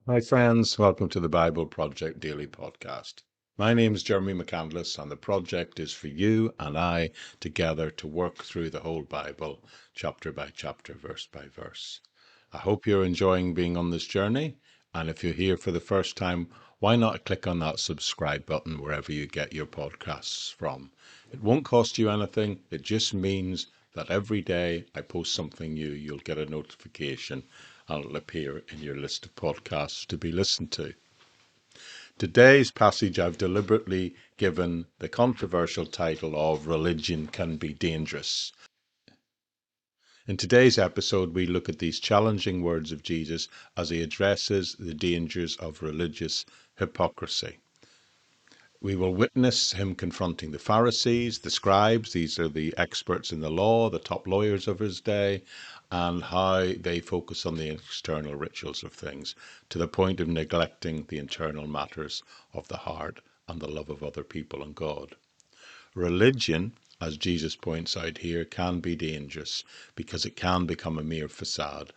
Hi, friends. Welcome to the Bible Project Daily Podcast. My name is Jeremy McCandless, and the project is for you and I together to work through the whole Bible, chapter by chapter, verse by verse. I hope you're enjoying being on this journey, and if you're here for the first time, why not click on that subscribe button wherever you get your podcasts from? It won't cost you anything. It just means that every day I post something new, you'll get a notification and it'll appear in your list of podcasts to be listened to. Today's passage I've deliberately given the controversial title of Religion Can Be Dangerous. In today's episode, we look at these challenging words of Jesus as he addresses the dangers of religious hypocrisy. We will witness him confronting the Pharisees, the scribes, these are the experts in the law, the top lawyers of his day, and how they focus on the external rituals of things to the point of neglecting the internal matters of the heart and the love of other people and God. Religion, as Jesus points out here, can be dangerous because it can become a mere façade,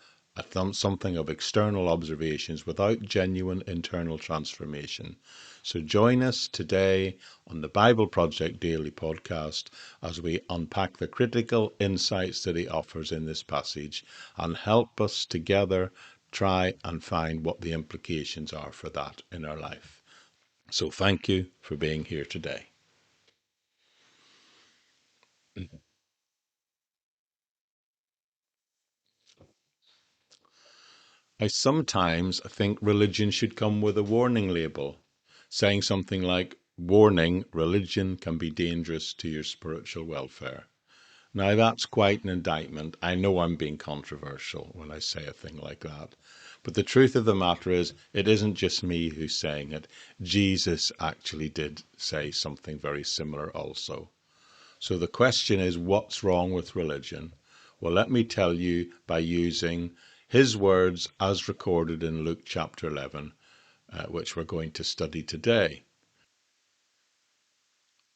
something of external observations without genuine internal transformation. So join us today on the Bible Project Daily Podcast as we unpack the critical insights that he offers in this passage and help us together try and find what the implications are for that in our life. So thank you for being here today. I sometimes think religion should come with a warning label, saying something like, "Warning, religion can be dangerous to your spiritual welfare." Now, that's quite an indictment. I know I'm being controversial when I say a thing like that. But the truth of the matter is, it isn't just me who's saying it. Jesus actually did say something very similar also. So the question is, what's wrong with religion? Well, let me tell you by using his words as recorded in Luke chapter 11, which we're going to study today.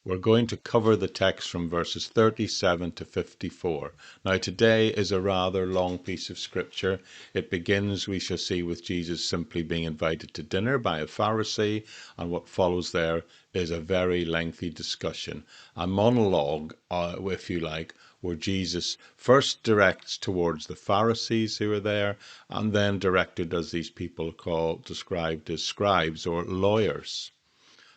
We're going to cover the text from verses 37 to 54. Now, today is a rather long piece of scripture. It begins, we shall see, with Jesus simply being invited to dinner by a Pharisee, and what follows there is a very lengthy discussion, a monologue, if you like, where Jesus first directs towards the Pharisees who are there, and then directed as these people described as scribes or lawyers.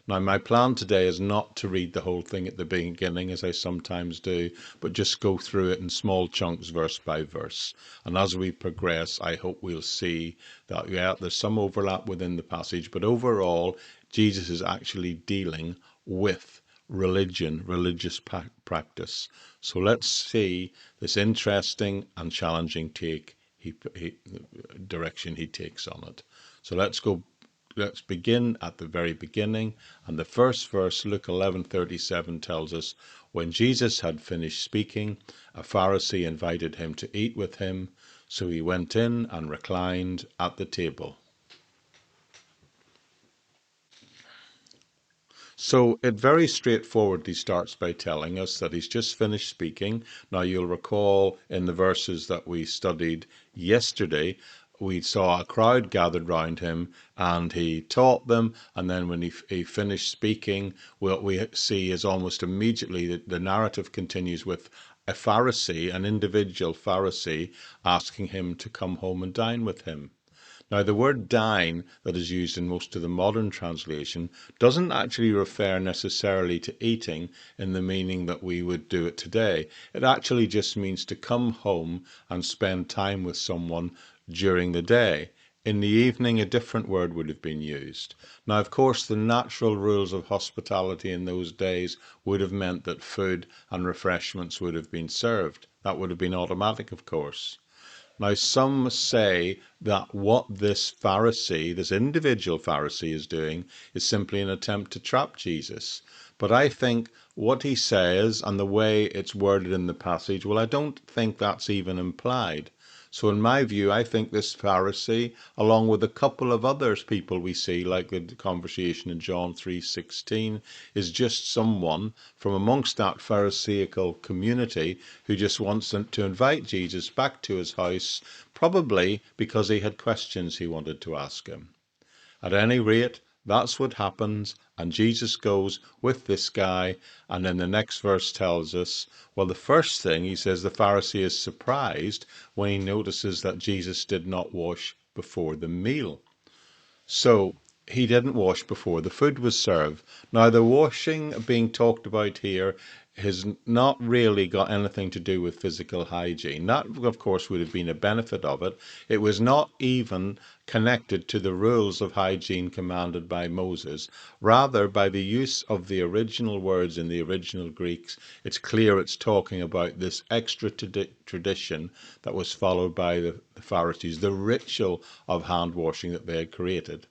Now, my plan today is not to read the whole thing at the beginning, as I sometimes do, but just go through it in small chunks, verse by verse. And as we progress, I hope we'll see that, yeah, there's some overlap within the passage, but overall, Jesus is actually dealing with religion, religious practice. So let's see this interesting and challenging direction he takes on it. So let's begin at the very beginning. And the first verse, Luke 11:37, tells us, when Jesus had finished speaking, a Pharisee invited him to eat with him. So he went in and reclined at the table. So it very straightforwardly starts by telling us that he's just finished speaking. Now, you'll recall in the verses that we studied yesterday, we saw a crowd gathered round him and he taught them. And then when he finished speaking, what we see is almost immediately that the narrative continues with a Pharisee, an individual Pharisee, asking him to come home and dine with him. Now, the word dine that is used in most of the modern translation doesn't actually refer necessarily to eating in the meaning that we would do it today. It actually just means to come home and spend time with someone during the day. In the evening, a different word would have been used. Now, of course, the natural rules of hospitality in those days would have meant that food and refreshments would have been served. That would have been automatic, of course. Now, some say that what this Pharisee, this individual Pharisee, is doing is simply an attempt to trap Jesus. But I think what he says and the way it's worded in the passage, well, I don't think that's even implied. So in my view, I think this Pharisee, along with a couple of other people we see, like the conversation in John 3:16, is just someone from amongst that Pharisaical community who just wants to invite Jesus back to his house, probably because he had questions he wanted to ask him. At any rate, that's what happens, and Jesus goes with this guy, and then the next verse tells us, well, the first thing he says, the Pharisee is surprised when he notices that Jesus did not wash before the meal. So he didn't wash before the food was served. Now, the washing being talked about here has not really got anything to do with physical hygiene. That, of course, would have been a benefit of it. It was not even connected to the rules of hygiene commanded by Moses. Rather, by the use of the original words in the original Greeks, it's clear it's talking about this extra tradition that was followed by the Pharisees, the ritual of hand washing that they had created.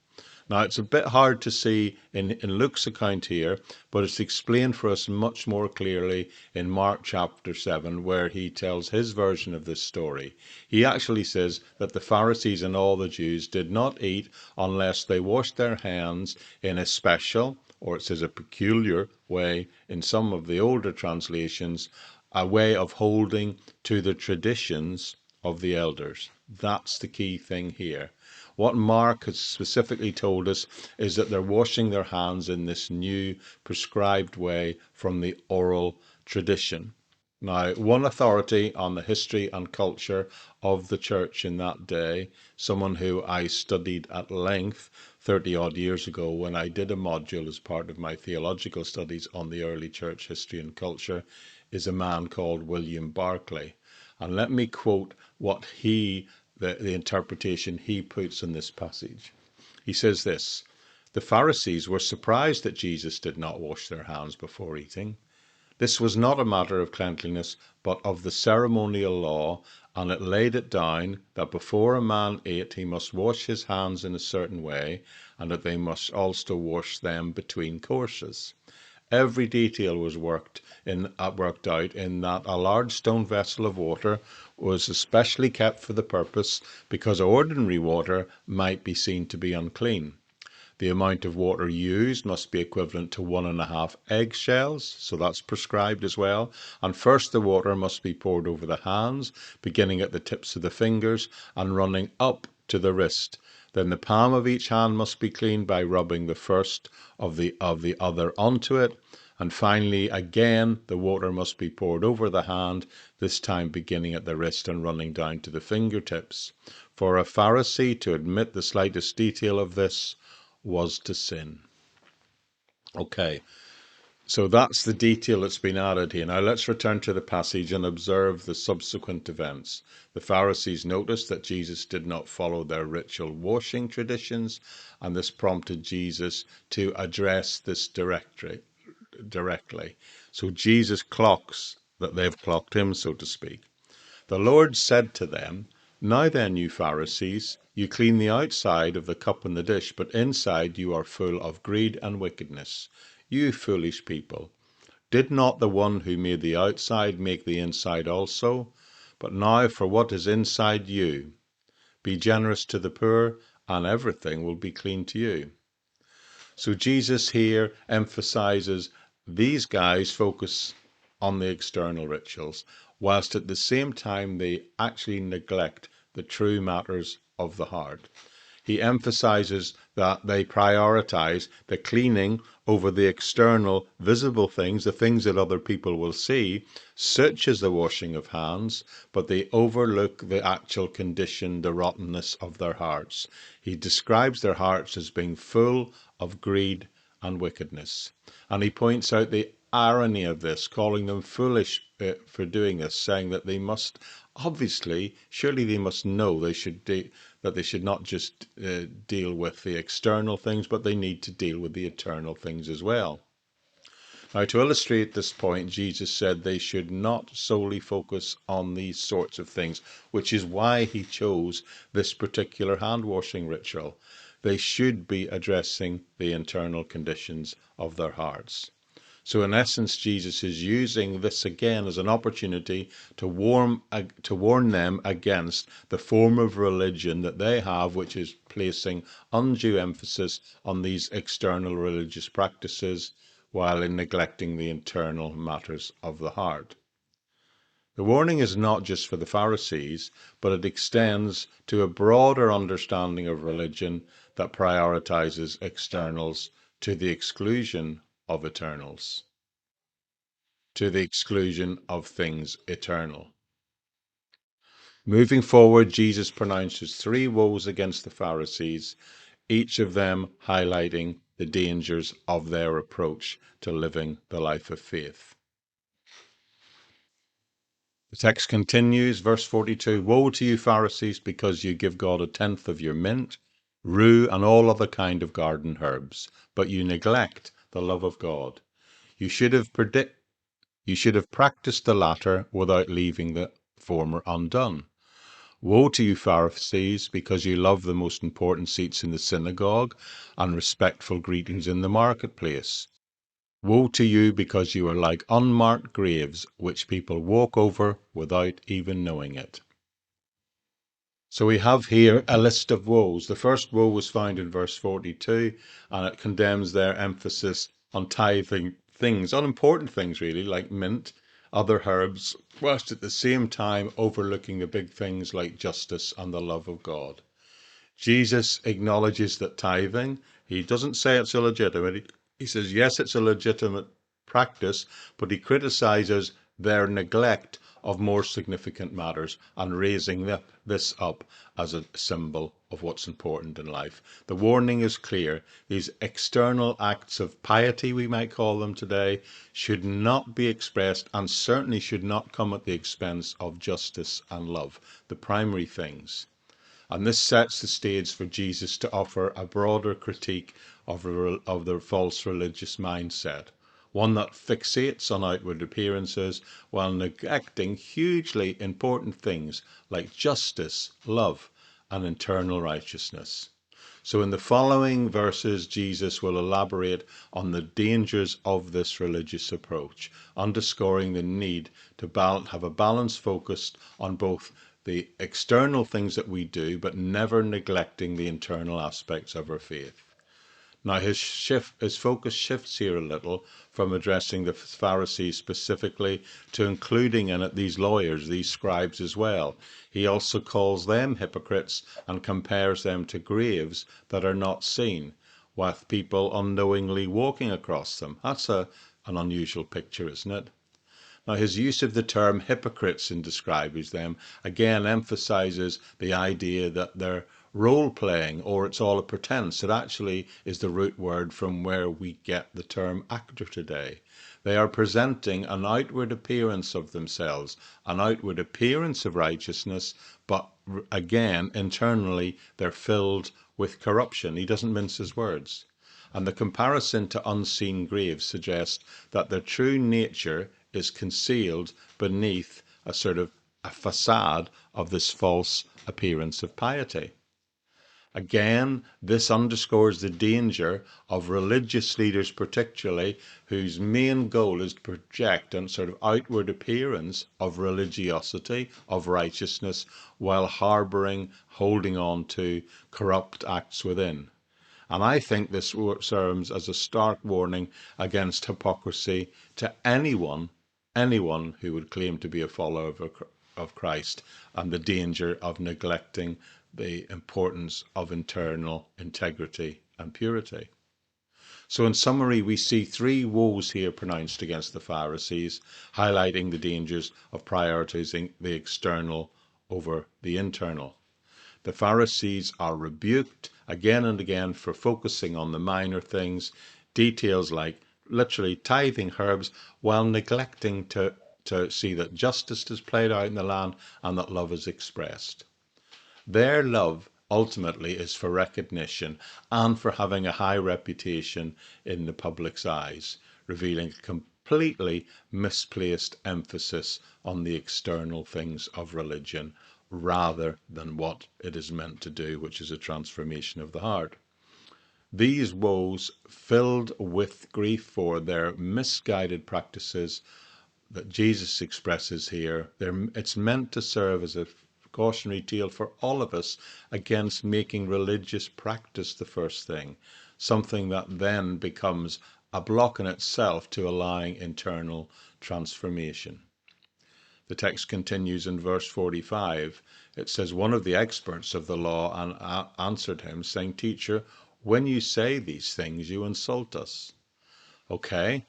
Now, it's a bit hard to see in Luke's account here, but it's explained for us much more clearly in Mark chapter 7, where he tells his version of this story. He actually says that the Pharisees and all the Jews did not eat unless they washed their hands in a special, or it says a peculiar way in some of the older translations, a way of holding to the traditions of the elders. That's the key thing here. What Mark has specifically told us is that they're washing their hands in this new prescribed way from the oral tradition. Now, one authority on the history and culture of the church in that day, someone who I studied at length 30 odd years ago when I did a module as part of my theological studies on the early church history and culture, is a man called William Barclay. And let me quote what the interpretation he puts in this passage. He says this: the Pharisees were surprised that Jesus did not wash their hands before eating. This was not a matter of cleanliness, but of the ceremonial law, and it laid it down that before a man ate, he must wash his hands in a certain way, and that they must also wash them between courses. Every detail was worked out in that a large stone vessel of water was especially kept for the purpose, because ordinary water might be seen to be unclean. The amount of water used must be equivalent to 1.5 eggshells, so that's prescribed as well. And first the water must be poured over the hands, beginning at the tips of the fingers and running up to the wrist. Then the palm of each hand must be cleaned by rubbing the first of the other onto it. And finally, again, the water must be poured over the hand, this time beginning at the wrist and running down to the fingertips. For a Pharisee to admit the slightest detail of this was to sin. Okay, so that's the detail that's been added here. Now let's return to the passage and observe the subsequent events. The Pharisees noticed that Jesus did not follow their ritual washing traditions, and this prompted Jesus to address this directly. So Jesus clocks that they've clocked him, so to speak. The Lord said to them, "Now then, you Pharisees, you clean the outside of the cup and the dish, but inside you are full of greed and wickedness. You foolish people, did not the one who made the outside make the inside also? But now for what is inside you. Be generous to the poor, and everything will be clean to you." So Jesus here emphasizes these guys focus on the external rituals, whilst at the same time they actually neglect the true matters of the heart. He emphasizes that they prioritize the cleaning over the external visible things, the things that other people will see, such as the washing of hands, but they overlook the actual condition, the rottenness of their hearts. He describes their hearts as being full of greed and wickedness. And he points out the irony of this, calling them foolish for doing this, saying that they must, obviously, surely they must know that they should not just deal with the external things, but they need to deal with the eternal things as well. Now, to illustrate this point, Jesus said they should not solely focus on these sorts of things, which is why he chose this particular hand-washing ritual. They should be addressing the internal conditions of their hearts. So in essence, Jesus is using this again as an opportunity to warn them against the form of religion that they have, which is placing undue emphasis on these external religious practices while neglecting the internal matters of the heart. The warning is not just for the Pharisees, but it extends to a broader understanding of religion that prioritizes externals to the exclusion of eternals, to the exclusion of things eternal. Moving forward, Jesus pronounces 3 woes against the Pharisees, each of them highlighting the dangers of their approach to living the life of faith. The text continues, verse 42, "Woe to you, Pharisees, because you give God 1/10 of your mint, rue, and all other kind of garden herbs, but you neglect the love of God. You should have practiced the latter without leaving the former undone. Woe to you, Pharisees, because you love the most important seats in the synagogue and respectful greetings in the marketplace. Woe to you, because you are like unmarked graves, which people walk over without even knowing it." So we have here a list of woes. The first woe was found in verse 42, and it condemns their emphasis on tithing things, unimportant things really, like mint, other herbs, whilst at the same time overlooking the big things like justice and the love of God. Jesus acknowledges that tithing, he doesn't say it's illegitimate. He says, yes, it's a legitimate practice, but he criticizes their neglect of more significant matters and raising this up as a symbol of what's important in life. The warning is clear. These external acts of piety, we might call them today, should not be expressed and certainly should not come at the expense of justice and love, the primary things. And this sets the stage for Jesus to offer a broader critique of the false religious mindset, one that fixates on outward appearances while neglecting hugely important things like justice, love, and internal righteousness. So in the following verses, Jesus will elaborate on the dangers of this religious approach, underscoring the need to have a balance focused on both the external things that we do, but never neglecting the internal aspects of our faith. Now his focus shifts here a little from addressing the Pharisees specifically to including in it these lawyers, these scribes as well. He also calls them hypocrites and compares them to graves that are not seen, with people unknowingly walking across them. That's an unusual picture, isn't it? Now, his use of the term hypocrites in describing them again emphasizes the idea that they're role playing or it's all a pretense. It actually is the root word from where we get the term actor today. They are presenting an outward appearance of themselves, an outward appearance of righteousness, but again, internally, they're filled with corruption. He doesn't mince his words. And the comparison to unseen graves suggests that their true nature is concealed beneath a sort of a facade of this false appearance of piety. Again, this underscores the danger of religious leaders particularly, whose main goal is to project a sort of outward appearance of religiosity, of righteousness, while harbouring, holding on to corrupt acts within. And I think this serves as a stark warning against hypocrisy to anyone who would claim to be a follower of Christ, and the danger of neglecting the importance of internal integrity and purity. So in summary, we see 3 woes here pronounced against the Pharisees, highlighting the dangers of prioritizing the external over the internal. The Pharisees are rebuked again and again for focusing on the minor things, details like literally tithing herbs, while neglecting to see that justice is played out in the land and that love is expressed. Their love ultimately is for recognition and for having a high reputation in the public's eyes, revealing a completely misplaced emphasis on the external things of religion rather than what it is meant to do, which is a transformation of the heart. These woes, filled with grief for their misguided practices that Jesus expresses here, it's meant to serve as a cautionary tale for all of us against making religious practice the first thing, something that then becomes a block in itself to allowing internal transformation. The text continues in verse 45. It says, one of the experts of the law answered him, saying, Teacher, when you say these things, you insult us. Okay,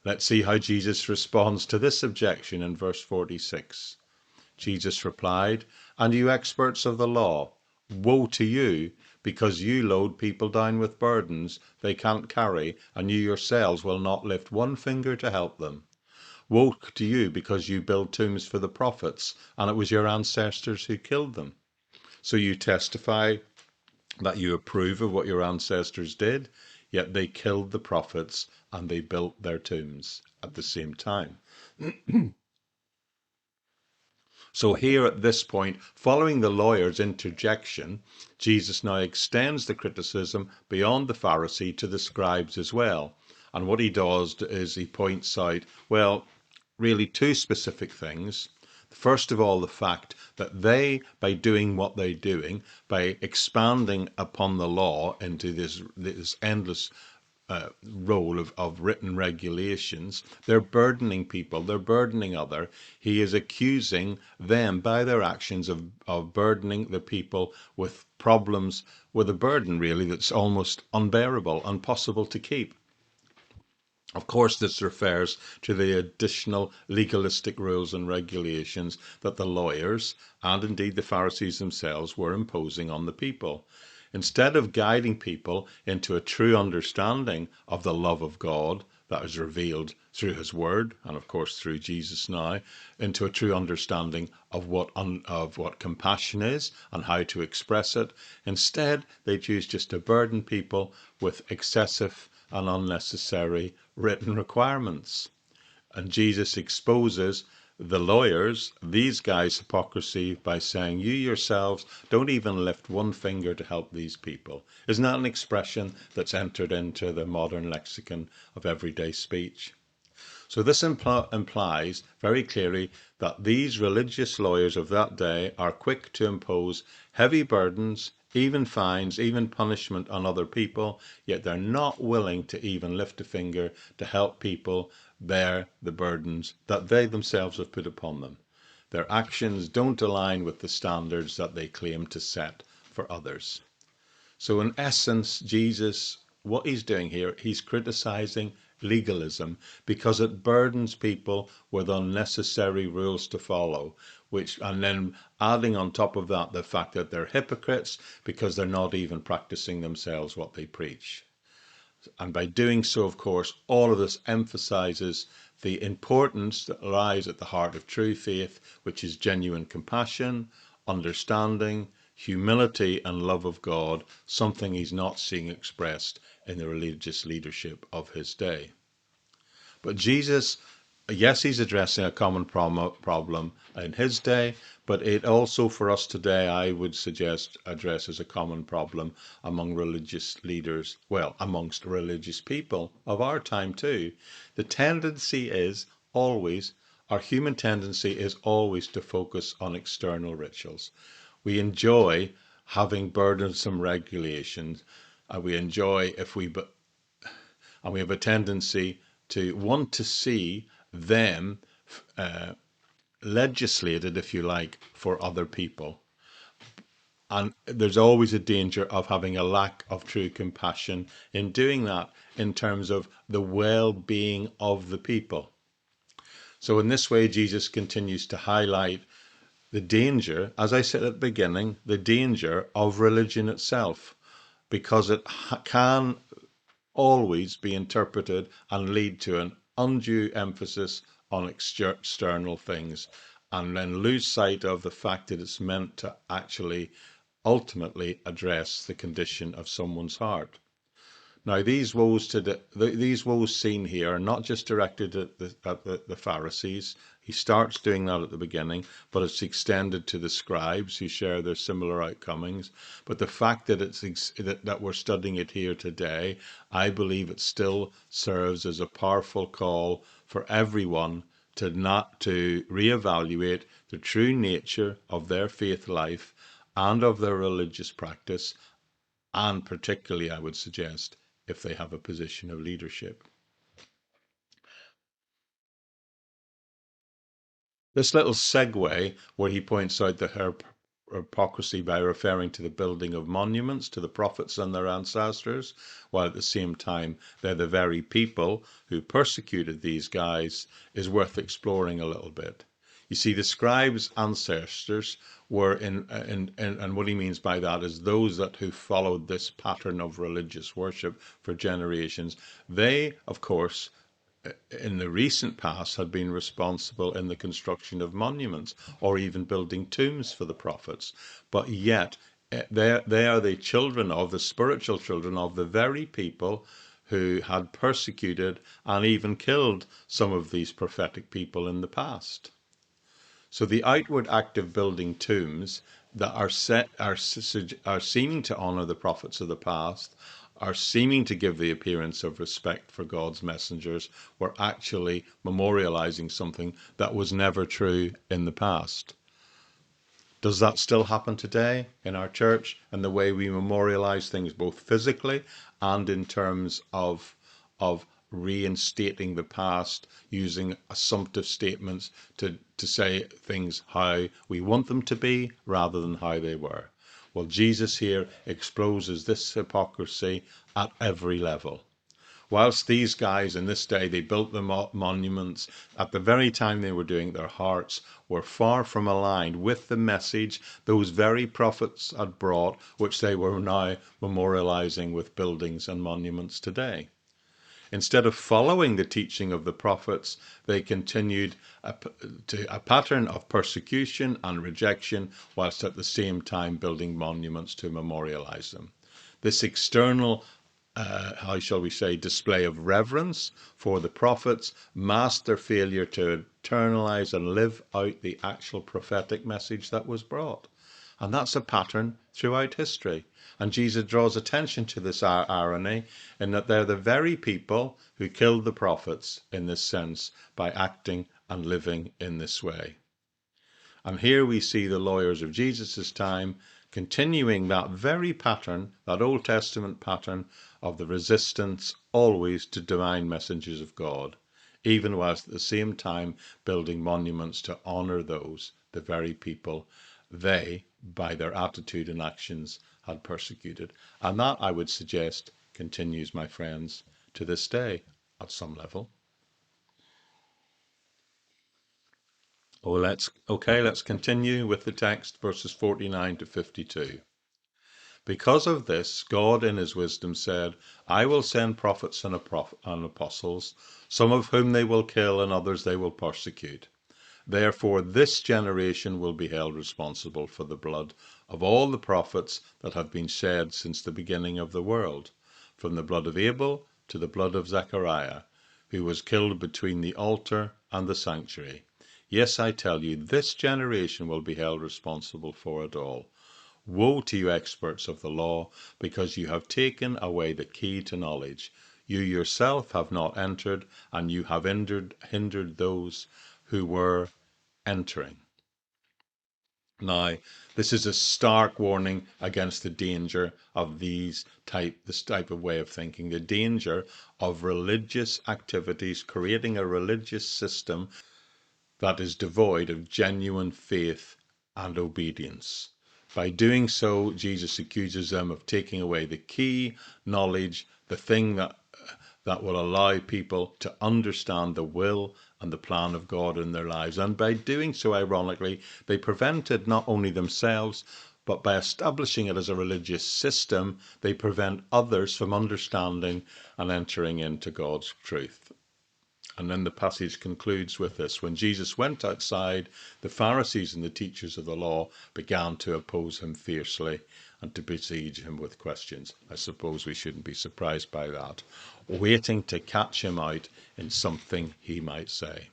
let's see how Jesus responds to this objection in verse 46. Jesus replied, And you experts of the law, woe to you, because you load people down with burdens they can't carry, and you yourselves will not lift one finger to help them. Woe to you, because you build tombs for the prophets, and it was your ancestors who killed them. So you testify that you approve of what your ancestors did, yet they killed the prophets and they built their tombs at the same time. So here at this point, following the lawyer's interjection, Jesus now extends the criticism beyond the Pharisee to the scribes as well. And what he does is he points out, well, really two specific things. First of all, the fact that they, by doing what they're doing, by expanding upon the law into this endless role of written regulations, they're burdening people, they're burdening other. He is accusing them by their actions of burdening the people with problems, with a burden really that's almost unbearable, impossible to keep. Of course, this refers to the additional legalistic rules and regulations that the lawyers and indeed the Pharisees themselves were imposing on the people. Instead of guiding people into a true understanding of the love of God that is revealed through his word, and of course through Jesus now, into a true understanding of what compassion is and how to express it, instead they choose just to burden people with excessive and unnecessary written requirements. And Jesus exposes the lawyers, these guys' hypocrisy, by saying, you yourselves don't even lift one finger to help these people. Isn't that an expression that's entered into the modern lexicon of everyday speech? So this implies very clearly that these religious lawyers of that day are quick to impose heavy burdens, even fines, even punishment on other people, yet they're not willing to even lift a finger to help people bear the burdens that they themselves have put upon them. Their actions don't align with the standards that they claim to set for others. So in essence, Jesus, what he's doing here, he's criticizing legalism because it burdens people with unnecessary rules to follow, and then adding on top of that the fact that they're hypocrites because they're not even practicing themselves what they preach. And by doing so, of course, all of this emphasizes the importance that lies at the heart of true faith, which is genuine compassion, understanding, humility and love of God, something he's not seeing expressed in the religious leadership of his day. But Jesus, yes, he's addressing a common problem in his day, but it also for us today, I would suggest, addresses a common problem among religious leaders, well, amongst religious people of our time too. The tendency is always, our human tendency is always to focus on external rituals. We enjoy having burdensome regulations. We enjoy and we have a tendency to want to see them legislated, if you like, for other people. And there's always a danger of having a lack of true compassion in doing that in terms of the well-being of the people. So in this way, Jesus continues to highlight the danger, as I said at the beginning, the danger of religion itself, because it can always be interpreted and lead to an undue emphasis on external things, and then lose sight of the fact that it's meant to actually ultimately address the condition of someone's heart. Now, these woes seen here are not just directed at the Pharisees. He starts doing that at the beginning, but it's extended to the scribes who share their similar outcomings. But the fact that that we're studying it here today, I believe it still serves as a powerful call for everyone to reevaluate the true nature of their faith life and of their religious practice, and particularly, I would suggest, if they have a position of leadership. This little segue where he points out the hypocrisy by referring to the building of monuments to the prophets and their ancestors, while at the same time they're the very people who persecuted these guys, is worth exploring a little bit. You see, the scribes' ancestors were and what he means by that is those that who followed this pattern of religious worship for generations. They, of course, in the recent past had been responsible in the construction of monuments or even building tombs for the prophets. But yet they are the children of, the spiritual children of the very people who had persecuted and even killed some of these prophetic people in the past. So the outward act of building tombs that are seeming to honor the prophets of the past, are seeming to give the appearance of respect for God's messengers, were actually memorializing something that was never true in the past. Does that still happen today in our church and the way we memorialize things, both physically and in terms of reinstating the past, using assumptive statements to say things how we want them to be rather than how they were? Well, Jesus here exposes this hypocrisy at every level. Whilst these guys in this day, they built the monuments, at the very time they were doing it, their hearts were far from aligned with the message those very prophets had brought, which they were now memorializing with buildings and monuments today. Instead of following the teaching of the prophets, they continued to a pattern of persecution and rejection, whilst at the same time building monuments to memorialize them. This external how shall we say, display of reverence for the prophets masked their failure to internalize and live out the actual prophetic message that was brought. And that's a pattern throughout history. And Jesus draws attention to this irony in that they're the very people who killed the prophets in this sense by acting and living in this way. And here we see the lawyers of Jesus' time continuing that very pattern, that Old Testament pattern of the resistance always to divine messengers of God, even whilst at the same time building monuments to honor those, the very people they, by their attitude and actions, had persecuted. And that, I would suggest, continues, my friends, to this day at some level. Let's continue with the text, verses 49 to 52. Because of this, God in his wisdom said, I will send prophets and apostles, some of whom they will kill and others they will persecute. Therefore this generation will be held responsible for the blood of all the prophets that have been shed since the beginning of the world, from the blood of Abel to the blood of Zechariah, who was killed between the altar and the sanctuary. Yes, I tell you, this generation will be held responsible for it all. Woe to you, experts of the law, because you have taken away the key to knowledge. You yourself have not entered, and you have hindered those who were entering. Now, this is a stark warning against the danger of this type of way of thinking, the danger of religious activities, creating a religious system that is devoid of genuine faith and obedience. By doing so, Jesus accuses them of taking away the key knowledge, the thing that will allow people to understand the will and the plan of God in their lives. And by doing so, ironically, they prevented not only themselves, but by establishing it as a religious system, they prevent others from understanding and entering into God's truth. And then the passage concludes with this. When Jesus went outside, the Pharisees and the teachers of the law began to oppose him fiercely and to besiege him with questions. I suppose we shouldn't be surprised by that, waiting to catch him out in something he might say.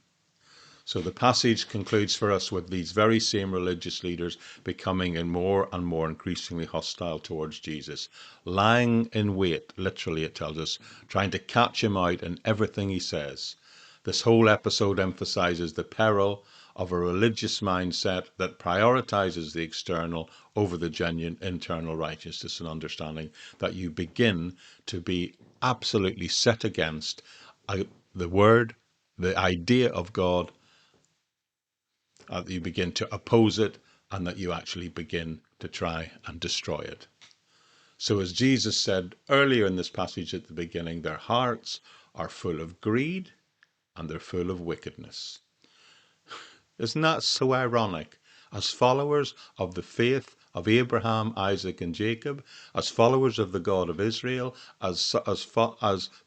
So the passage concludes for us with these very same religious leaders becoming more and more increasingly hostile towards Jesus, lying in wait, literally it tells us, trying to catch him out in everything he says. This whole episode emphasizes the peril of a religious mindset that prioritizes the external over the genuine internal righteousness and understanding, that you begin to be absolutely set against the word, the idea of God, that you begin to oppose it, and that you actually begin to try and destroy it. So as Jesus said earlier in this passage at the beginning, their hearts are full of greed and they're full of wickedness. Isn't that so ironic? As followers of the faith of Abraham, Isaac, and Jacob, as followers of the God of Israel, as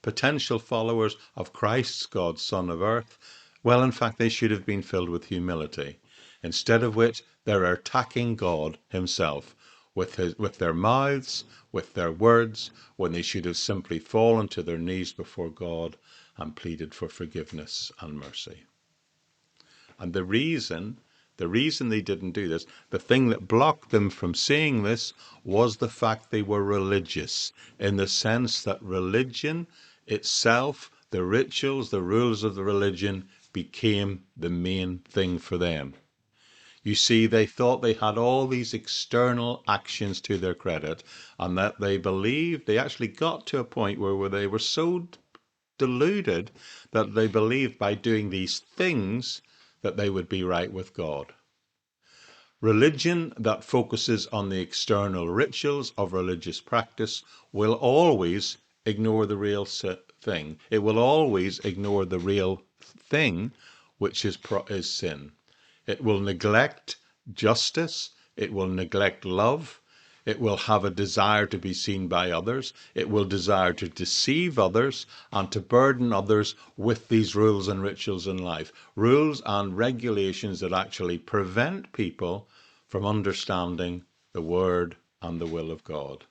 potential followers of Christ's God, Son of Earth, well, in fact, they should have been filled with humility. Instead of which, they're attacking God himself with their mouths, with their words, when they should have simply fallen to their knees before God and pleaded for forgiveness and mercy. And the reason they didn't do this, the thing that blocked them from seeing this, was the fact they were religious, in the sense that religion itself, the rituals, the rules of the religion, became the main thing for them. You see, they thought they had all these external actions to their credit, and that they believed, they actually got to a point where they were so deluded that they believed by doing these things that they would be right with God. Religion that focuses on the external rituals of religious practice will always ignore the real thing. It will always ignore the real thing, which is sin. It will neglect justice. It will neglect love. It will have a desire to be seen by others. It will desire to deceive others and to burden others with these rules and rituals in life. Rules and regulations that actually prevent people from understanding the word and the will of God.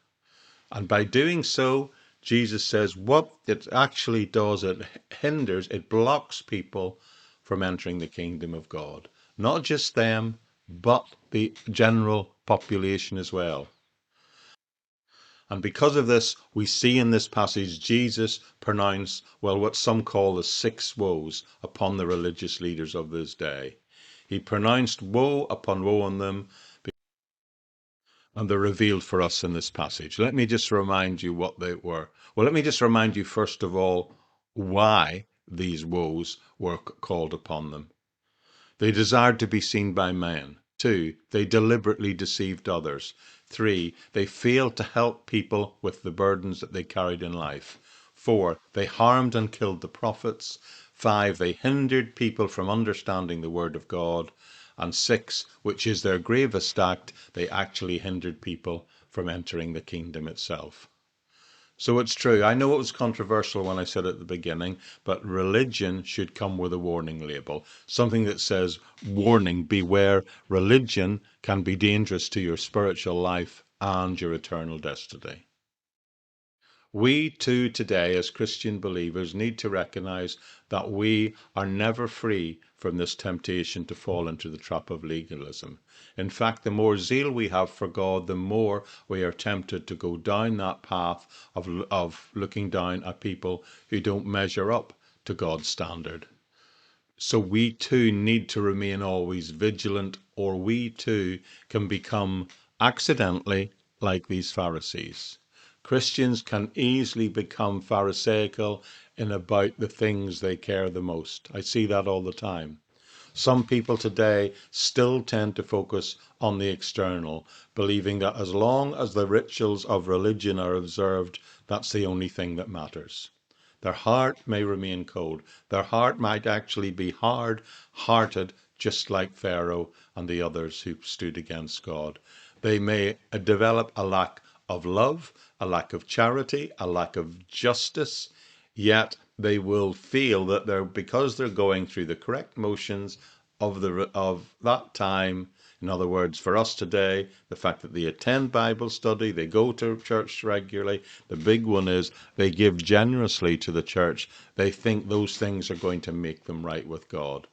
And by doing so, Jesus says what it actually does, it hinders, it blocks people from entering the kingdom of God. Not just them, but the general population as well. And because of this, we see in this passage Jesus pronounce, well, what some call the 6 woes upon the religious leaders of his day. He pronounced woe upon woe on them, and they're revealed for us in this passage. Let me just remind you what they were. Well, let me just remind you, first of all, why these woes were called upon them. They desired to be seen by men. 2, they deliberately deceived others. 3, they failed to help people with the burdens that they carried in life. 4, they harmed and killed the prophets. 5, they hindered people from understanding the word of God. And 6, which is their gravest act, they actually hindered people from entering the kingdom itself. So it's true. I know it was controversial when I said at the beginning, but religion should come with a warning label. Something that says, warning, beware, religion can be dangerous to your spiritual life and your eternal destiny. We too today, as Christian believers, need to recognize that we are never free from this temptation to fall into the trap of legalism. In fact, the more zeal we have for God, the more we are tempted to go down that path of looking down at people who don't measure up to God's standard. So we too need to remain always vigilant, or we too can become accidentally like these Pharisees. Christians can easily become Pharisaical in about the things they care the most. I see that all the time. Some people today still tend to focus on the external, believing that as long as the rituals of religion are observed, that's the only thing that matters. Their heart may remain cold. Their heart might actually be hard-hearted, just like Pharaoh and the others who stood against God. They may develop a lack of love, a lack of charity, a lack of justice, yet they will feel that because they're going through the correct motions of that time. In other words, for us today, the fact that they attend Bible study, they go to church regularly, the big one is they give generously to the church. They think those things are going to make them right with God.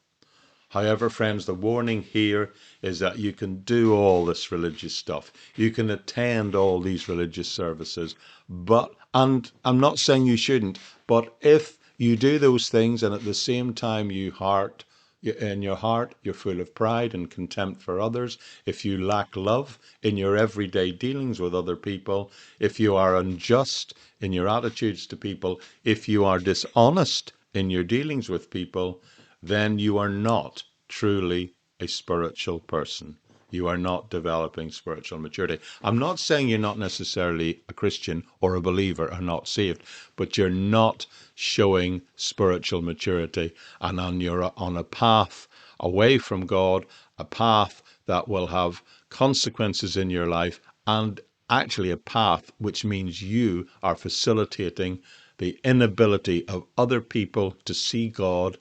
However, friends, the warning here is that you can do all this religious stuff. You can attend all these religious services, and I'm not saying you shouldn't, but if you do those things and at the same time in your heart, you're full of pride and contempt for others, if you lack love in your everyday dealings with other people, if you are unjust in your attitudes to people, if you are dishonest in your dealings with people, then you are not truly a spiritual person. You are not developing spiritual maturity. I'm not saying you're not necessarily a Christian or a believer or not saved, but you're not showing spiritual maturity, and you're on a path away from God, a path that will have consequences in your life, and actually a path which means you are facilitating the inability of other people to see God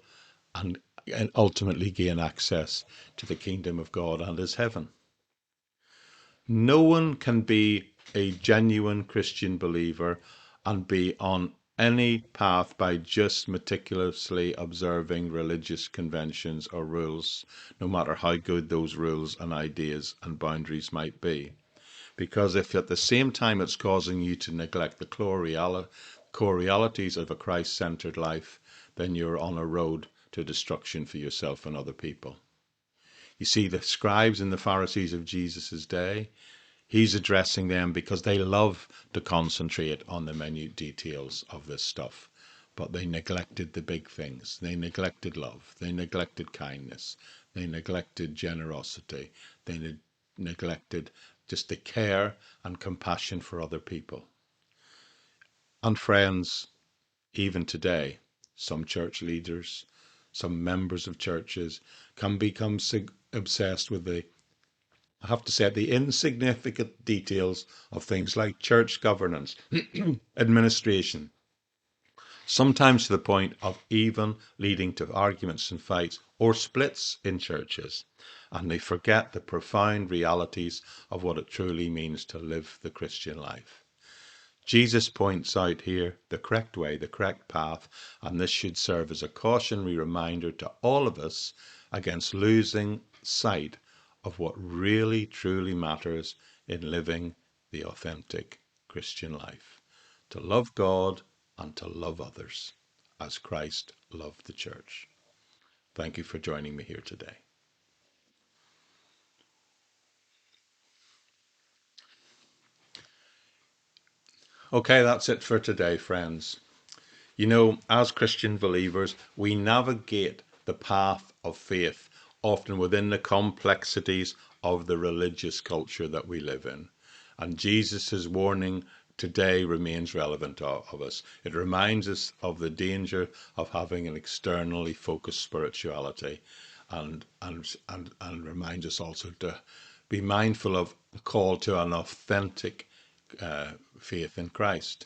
and ultimately gain access to the kingdom of God and his heaven. No one can be a genuine Christian believer and be on any path by just meticulously observing religious conventions or rules, no matter how good those rules and ideas and boundaries might be. Because if at the same time it's causing you to neglect the core realities of a Christ-centered life, then you're on a road to destruction for yourself and other people. You see, the scribes and the Pharisees of Jesus' day, he's addressing them because they love to concentrate on the minute details of this stuff. But they neglected the big things. They neglected love. They neglected kindness. They neglected generosity. They neglected just the care and compassion for other people. And friends, even today, some church leaders, some members of churches can become obsessed with I have to say, the insignificant details of things like church governance, administration, sometimes to the point of even leading to arguments and fights or splits in churches. And they forget the profound realities of what it truly means to live the Christian life. Jesus points out here the correct way, the correct path, and this should serve as a cautionary reminder to all of us against losing sight of what really truly matters in living the authentic Christian life. To love God and to love others as Christ loved the church. Thank you for joining me here today. Okay, that's it for today, friends. You know, as Christian believers, we navigate the path of faith often within the complexities of the religious culture that we live in. And Jesus' warning today remains relevant of us. It reminds us of the danger of having an externally focused spirituality and reminds us also to be mindful of the call to an authentic faith in Christ.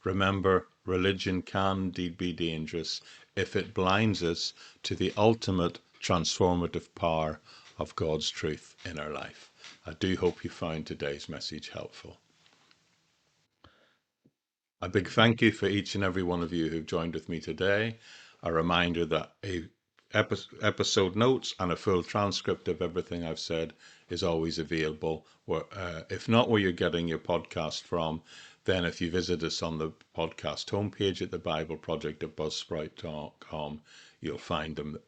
Remember, religion can indeed be dangerous if it blinds us to the ultimate transformative power of God's truth in our life. I do hope you found today's message helpful. A big thank you for each and every one of you who've joined with me today. A reminder that episode notes and a full transcript of everything I've said is always available. If not where you're getting your podcast from, then if you visit us on the podcast homepage at the Bible Project at buzzsprout.com, you'll find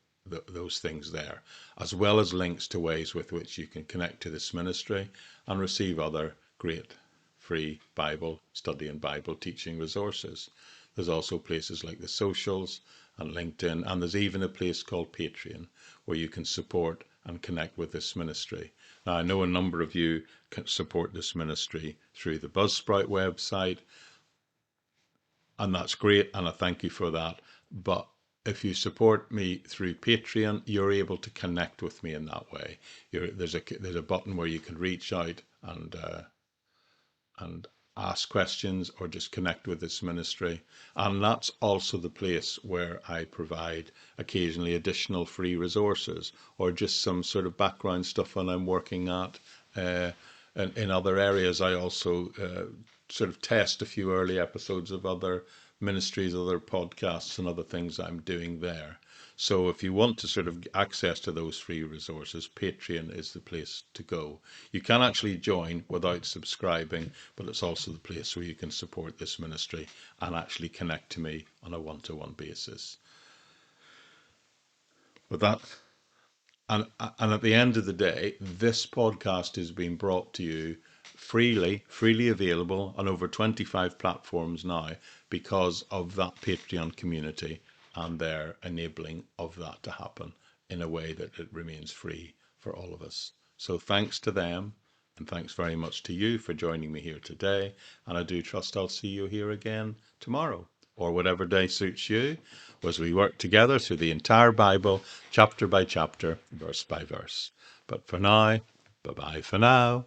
those things there, as well as links to ways with which you can connect to this ministry and receive other great free Bible study and Bible teaching resources. There's also places like the socials and LinkedIn, and there's even a place called Patreon where you can support and connect with this ministry. Now, I know a number of you can support this ministry through the Buzzsprout website, and that's great, and I thank you for that. But if you support me through Patreon, you're able to connect with me in that way. There's a button where you can reach out and ask questions or just connect with this ministry. And that's also the place where I provide occasionally additional free resources or just some sort of background stuff when I'm working at. In other areas, I also sort of test a few early episodes of other ministries, other podcasts and other things I'm doing there. So if you want to sort of access to those free resources, Patreon is the place to go. You can actually join without subscribing, but it's also the place where you can support this ministry and actually connect to me on a one-to-one basis. With that, and at the end of the day, this podcast is being brought to you freely available on over 25 platforms now because of that Patreon community and their enabling of that to happen in a way that it remains free for all of us. So thanks to them, and thanks very much to you for joining me here today. And I do trust I'll see you here again tomorrow, or whatever day suits you, as we work together through the entire Bible, chapter by chapter, verse by verse. But for now, bye-bye for now.